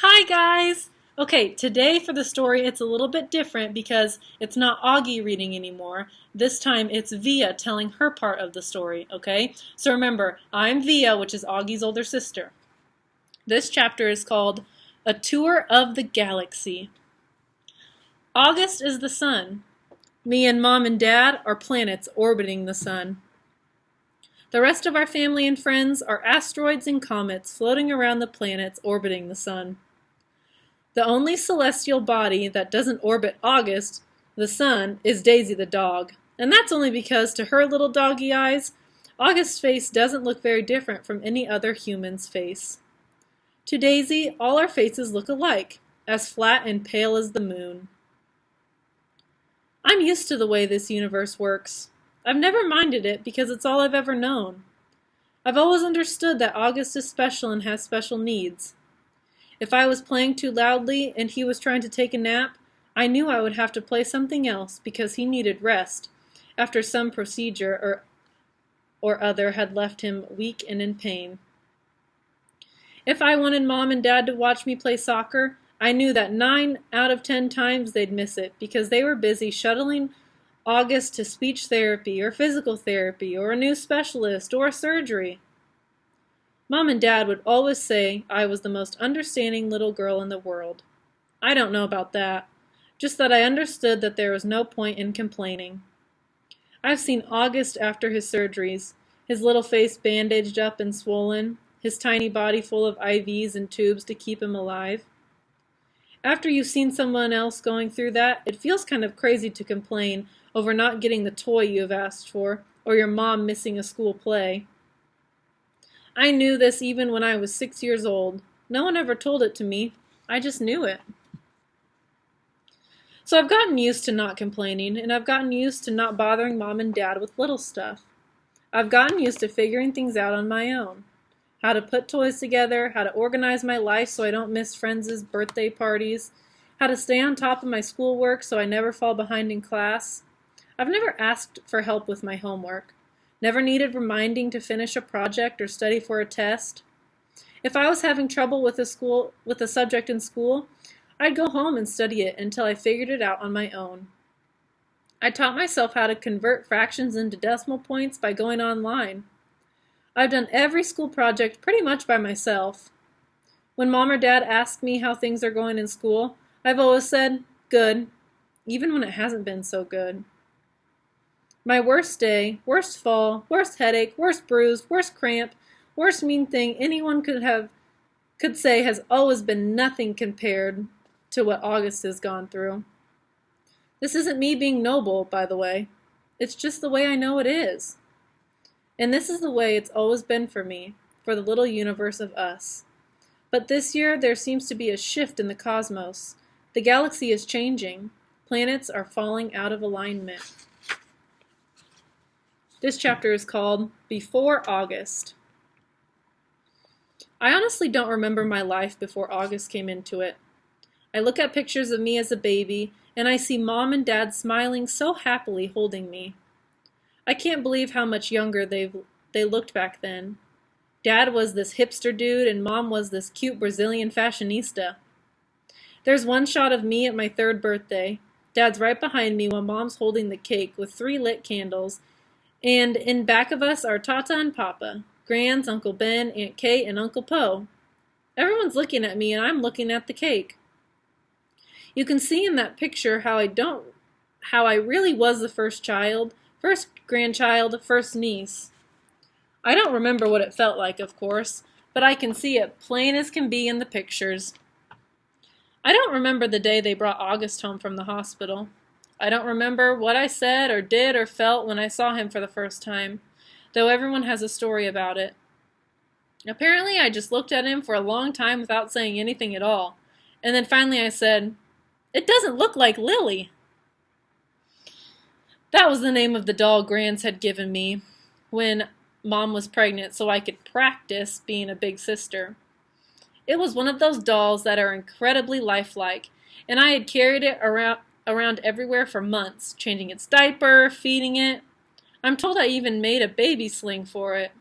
Hi guys! Okay, today for the story it's a little bit different because it's not Augie reading anymore. This time it's Via telling her part of the story, okay? So remember, I'm Via, which is Augie's older sister. This chapter is called A Tour of the Galaxy. August is the sun. Me and Mom and Dad are planets orbiting the sun. The rest of our family and friends are asteroids and comets floating around the planets orbiting the sun. The only celestial body that doesn't orbit August, the sun, is Daisy the dog. And that's only because, to her little doggy eyes, August's face doesn't look very different from any other human's face. To Daisy, all our faces look alike, as flat and pale as the moon. I'm used to the way this universe works. I've never minded it because it's all I've ever known. I've always understood that August is special and has special needs. If I was playing too loudly and he was trying to take a nap, I knew I would have to play something else because he needed rest after some procedure or other had left him weak and in pain. If I wanted Mom and Dad to watch me play soccer, I knew that 9 out of 10 times they'd miss it because they were busy shuttling August to speech therapy or physical therapy or a new specialist or a surgery. Mom and Dad would always say I was the most understanding little girl in the world. I don't know about that, just that I understood that there was no point in complaining. I've seen August after his surgeries, his little face bandaged up and swollen, his tiny body full of IVs and tubes to keep him alive. After you've seen someone else going through that, it feels kind of crazy to complain over not getting the toy you have asked for, or your mom missing a school play. I knew this even when I was 6 years old. No one ever told it to me. I just knew it. So I've gotten used to not complaining, and I've gotten used to not bothering Mom and Dad with little stuff. I've gotten used to figuring things out on my own. How to put toys together, how to organize my life so I don't miss friends' birthday parties, how to stay on top of my schoolwork so I never fall behind in class. I've never asked for help with my homework. Never needed reminding to finish a project or study for a test. If I was having trouble with a subject in school, I'd go home and study it until I figured it out on my own. I taught myself how to convert fractions into decimal points by going online. I've done every school project pretty much by myself. When Mom or Dad ask me how things are going in school, I've always said, good, even when it hasn't been so good. My worst day, worst fall, worst headache, worst bruise, worst cramp, worst mean thing anyone could say has always been nothing compared to what August has gone through. This isn't me being noble, by the way. It's just the way I know it is. And this is the way it's always been for me, for the little universe of us. But this year there seems to be a shift in the cosmos. The galaxy is changing. Planets are falling out of alignment. This chapter is called Before August. I honestly don't remember my life before August came into it. I look at pictures of me as a baby, and I see Mom and Dad smiling so happily holding me. I can't believe how much younger they looked back then. Dad was this hipster dude, and Mom was this cute Brazilian fashionista. There's one shot of me at my 3rd birthday. Dad's right behind me while Mom's holding the cake with 3 lit candles, and in back of us are Tata and Papa, Grands, Uncle Ben, Aunt Kate, and Uncle Poe. Everyone's looking at me, and I'm looking at the cake. You can see in that picture how I really was the first child, first grandchild, first niece. I don't remember what it felt like, of course, but I can see it plain as can be in the pictures. I don't remember the day they brought August home from the hospital. I don't remember what I said or did or felt when I saw him for the first time, though everyone has a story about it. Apparently, I just looked at him for a long time without saying anything at all, and then finally I said, "It doesn't look like Lily." That was the name of the doll Grands had given me when Mom was pregnant so I could practice being a big sister. It was one of those dolls that are incredibly lifelike, and I had carried it around everywhere for months, changing its diaper, feeding it. I'm told I even made a baby sling for it.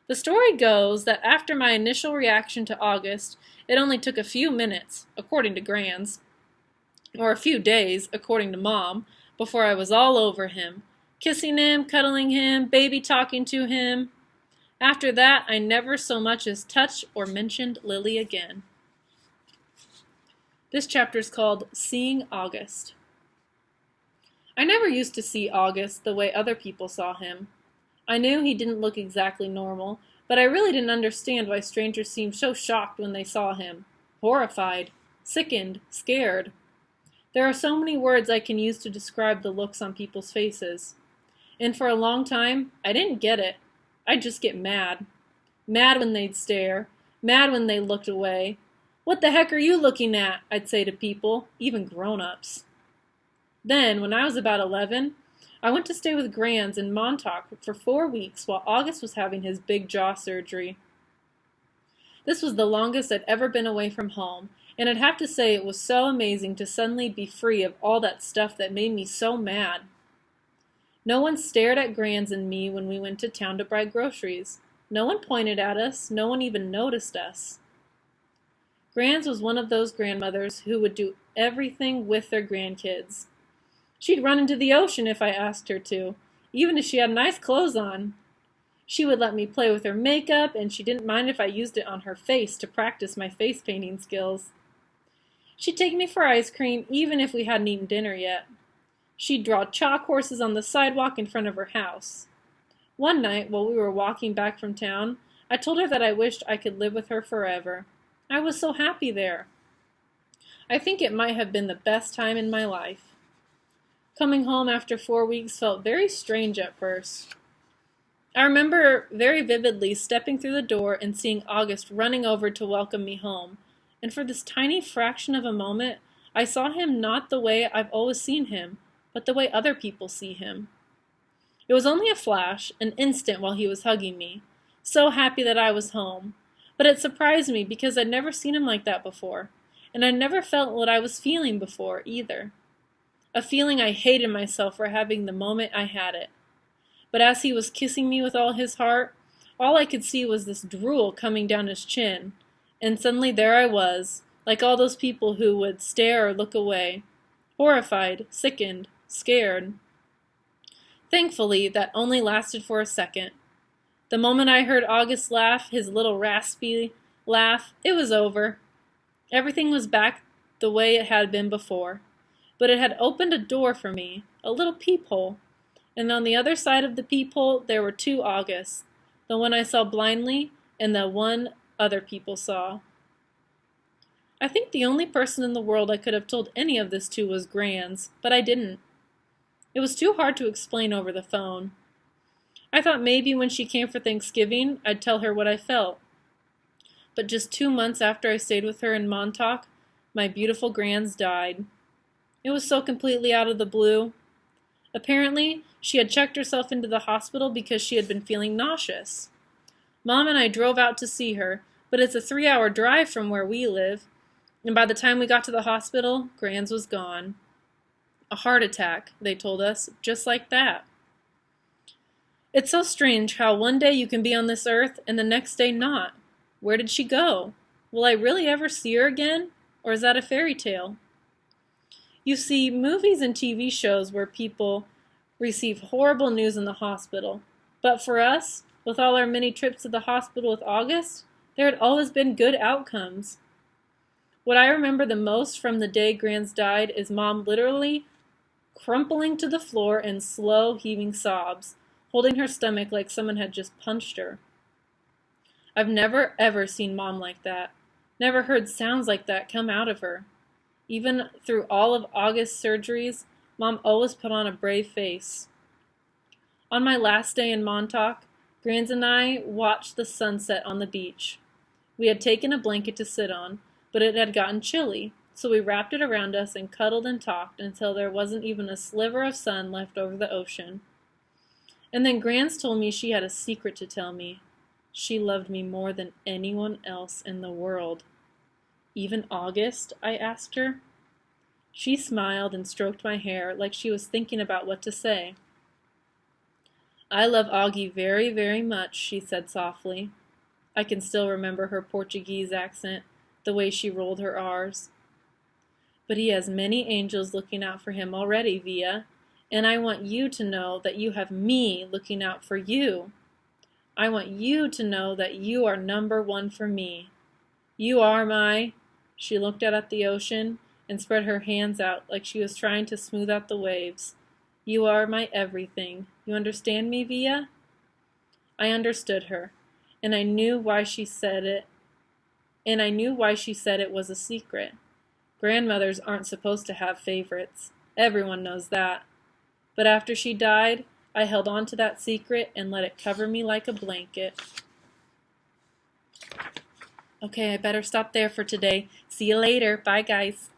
The story goes that after my initial reaction to August, it only took a few minutes, according to Grands, or a few days, according to Mom, before I was all over him, kissing him, cuddling him, baby talking to him. After that, I never so much as touched or mentioned Lily again. This chapter is called Seeing August. I never used to see August the way other people saw him. I knew he didn't look exactly normal, but I really didn't understand why strangers seemed so shocked when they saw him. Horrified, sickened, scared. There are so many words I can use to describe the looks on people's faces. And for a long time, I didn't get it. I'd just get mad. Mad when they'd stare. Mad when they looked away. "What the heck are you looking at?" I'd say to people, even grown-ups. Then, when I was about 11, I went to stay with Grands in Montauk for 4 weeks while August was having his big jaw surgery. This was the longest I'd ever been away from home, and I'd have to say it was so amazing to suddenly be free of all that stuff that made me so mad. No one stared at Grands and me when we went to town to buy groceries. No one pointed at us. No one even noticed us. Grands was one of those grandmothers who would do everything with their grandkids. She'd run into the ocean if I asked her to, even if she had nice clothes on. She would let me play with her makeup, and she didn't mind if I used it on her face to practice my face painting skills. She'd take me for ice cream even if we hadn't eaten dinner yet. She'd draw chalk horses on the sidewalk in front of her house. One night, while we were walking back from town, I told her that I wished I could live with her forever. I was so happy there. I think it might have been the best time in my life. Coming home after 4 weeks felt very strange at first. I remember very vividly stepping through the door and seeing August running over to welcome me home, and for this tiny fraction of a moment, I saw him not the way I've always seen him, but the way other people see him. It was only a flash, an instant while he was hugging me, so happy that I was home, but it surprised me because I'd never seen him like that before, and I'd never felt what I was feeling before either. A feeling I hated myself for having the moment I had it. But as he was kissing me with all his heart, all I could see was this drool coming down his chin, and suddenly there I was, like all those people who would stare or look away, horrified, sickened, scared. Thankfully, that only lasted for a second. The moment I heard August laugh, his little raspy laugh, it was over. Everything was back the way it had been before, but it had opened a door for me, a little peephole, and on the other side of the peephole there were 2 Augusts, the one I saw blindly and the one other people saw. I think the only person in the world I could have told any of this to was Grands, but I didn't. It was too hard to explain over the phone. I thought maybe when she came for Thanksgiving, I'd tell her what I felt. But just 2 months after I stayed with her in Montauk, my beautiful Grands died. It was so completely out of the blue. Apparently, she had checked herself into the hospital because she had been feeling nauseous. Mom and I drove out to see her, but it's a 3-hour drive from where we live, and by the time we got to the hospital, Grands was gone. A heart attack, they told us, just like that. It's so strange how one day you can be on this earth and the next day not. Where did she go? Will I really ever see her again? Or is that a fairy tale? You see movies and TV shows where people receive horrible news in the hospital. But for us, with all our many trips to the hospital with August, there had always been good outcomes. What I remember the most from the day Grands died is Mom literally crumpling to the floor in slow, heaving sobs, holding her stomach like someone had just punched her. I've never ever seen Mom like that, never heard sounds like that come out of her. Even through all of August's surgeries, Mom always put on a brave face. On my last day in Montauk, Grands and I watched the sunset on the beach. We had taken a blanket to sit on, but it had gotten chilly, so we wrapped it around us and cuddled and talked until there wasn't even a sliver of sun left over the ocean. And then Grands told me she had a secret to tell me. She loved me more than anyone else in the world. Even August? I asked her. She smiled and stroked my hair like she was thinking about what to say. I love Augie very, very much, she said softly. I can still remember her Portuguese accent, the way she rolled her R's. But he has many angels looking out for him already, Via, and I want you to know that you have me looking out for you. I want you to know that you are number one for me. You are my... She looked out at the ocean and spread her hands out like she was trying to smooth out the waves. You are my everything. You understand me, Via? I understood her, and I knew why she said it. And I knew why she said it was a secret. Grandmothers aren't supposed to have favorites. Everyone knows that. But after she died, I held on to that secret and let it cover me like a blanket. Okay, I better stop there for today. See you later. Bye, guys.